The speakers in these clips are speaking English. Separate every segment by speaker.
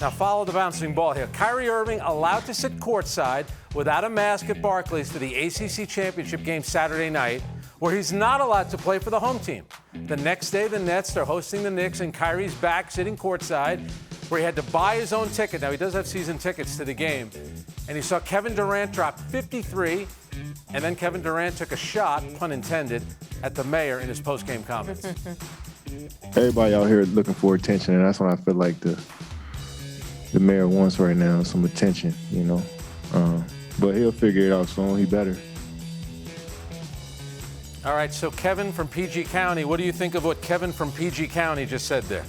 Speaker 1: Now follow the bouncing ball here. Kyrie Irving allowed to sit courtside without a mask at Barclays for the ACC championship game Saturday night, where he's not allowed to play for the home team. The next day, the Nets are hosting the Knicks, and Kyrie's back sitting courtside, where he had to buy his own ticket. Now, he does have season tickets to the game. And he saw Kevin Durant drop 53, and then Kevin Durant took a shot, pun intended, at the mayor in his post-game comments.
Speaker 2: Everybody out here looking for attention, and that's what I feel like the mayor wants right now, some attention, you know. But he'll figure it out soon. He better.
Speaker 1: All right, so Kevin from PG County, what do you think of what Kevin from PG County just said there?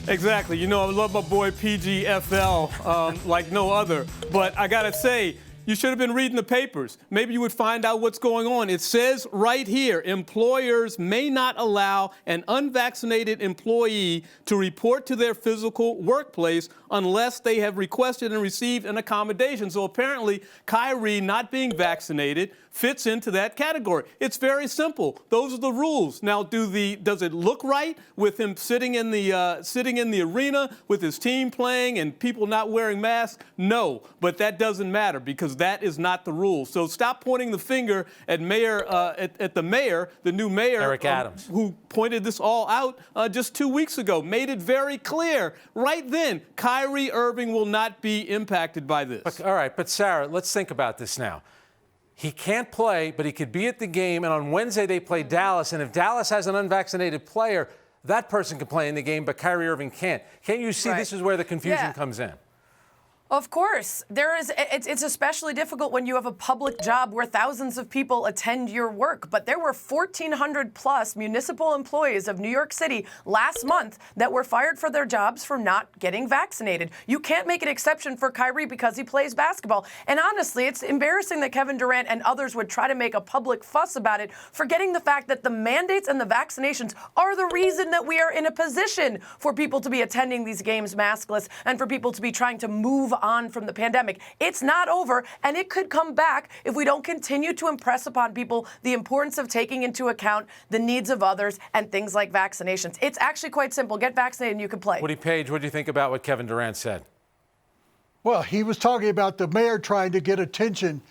Speaker 3: Exactly. You know, I love my boy PGFL like no other. But I got to say, you should have been reading the papers. Maybe you would find out what's going on. It says right here, employers may not allow an unvaccinated employee to report to their physical workplace unless they have requested and received an accommodation. So apparently, Kyrie not being vaccinated fits into that category. It's very simple. Those are the rules. Now, does it look right with him sitting in the arena with his team playing and people not wearing masks? No, but that doesn't matter because that is not the rule. So stop pointing the finger at the mayor, the new mayor,
Speaker 1: Eric Adams,
Speaker 3: who pointed this all out just 2 weeks ago, made it very clear right then. Kyrie Irving will not be impacted by this.
Speaker 1: All right, but Sarah, let's think about this now. He can't play, but he could be at the game, and on Wednesday they play Dallas, and if Dallas has an unvaccinated player, that person can play in the game, but Kyrie Irving can't. Can't you see this is where the confusion comes in?
Speaker 4: Of course. It's especially difficult when you have a public job where thousands of people attend your work. But there were 1,400 plus municipal employees of New York City last month that were fired for their jobs for not getting vaccinated. You can't make an exception for Kyrie because he plays basketball. And honestly, it's embarrassing that Kevin Durant and others would try to make a public fuss about it, forgetting the fact that the mandates and the vaccinations are the reason that we are in a position for people to be attending these games maskless and for people to be trying to move on from the pandemic. It's not over, and it could come back if we don't continue to impress upon people the importance of taking into account the needs of others and things like vaccinations. It's actually quite simple. Get vaccinated and you can play.
Speaker 1: Woody Paige, what do you think about what Kevin Durant said?
Speaker 5: Well, he was talking about the mayor trying to get attention.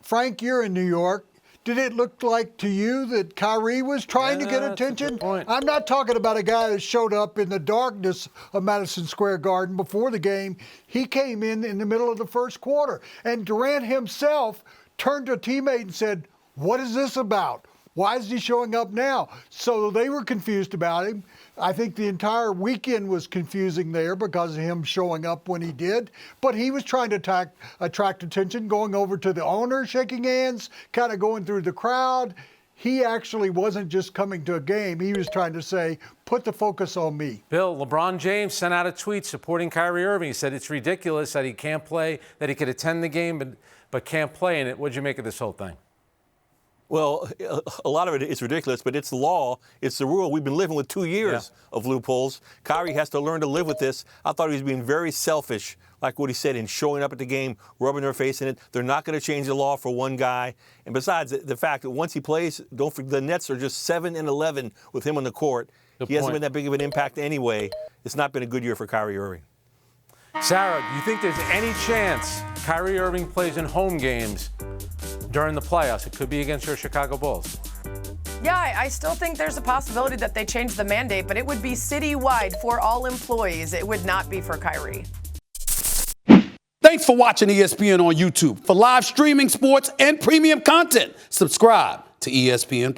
Speaker 5: Frank, you're in New York. Did it look like to you that Kyrie was trying to get attention? I'm not talking about a guy that showed up in the darkness of Madison Square Garden before the game. He came in the middle of the first quarter. And Durant himself turned to a teammate and said, "What is this about? Why is he showing up now?" So they were confused about him. I think the entire weekend was confusing there because of him showing up when he did. But he was trying to attract attention, going over to the owner, shaking hands, kind of going through the crowd. He actually wasn't just coming to a game. He was trying to say, put the focus on me.
Speaker 1: Bill, LeBron James sent out a tweet supporting Kyrie Irving. He said it's ridiculous that he can't play, that he could attend the game but can't play in it. What'd you make of this whole thing?
Speaker 6: Well, a lot of it is ridiculous, but it's the law. It's the rule. We've been living with 2 years of loopholes. Kyrie has to learn to live with this. I thought he was being very selfish, like what he said, in showing up at the game, rubbing their face in it. They're not going to change the law for one guy. And besides, the fact that once he plays, don't forget, the Nets are just 7-11 with him on the court. He hasn't been that big of an impact anyway. It's not been a good year for Kyrie Irving.
Speaker 1: Sarah, do you think there's any chance Kyrie Irving plays in home games during the playoffs? It could be against your Chicago Bulls.
Speaker 4: Yeah, I still think there's a possibility that they change the mandate, but it would be citywide for all employees. It would not be for Kyrie.
Speaker 7: Thanks for watching ESPN on YouTube. For live streaming, sports, and premium content, subscribe to ESPN+.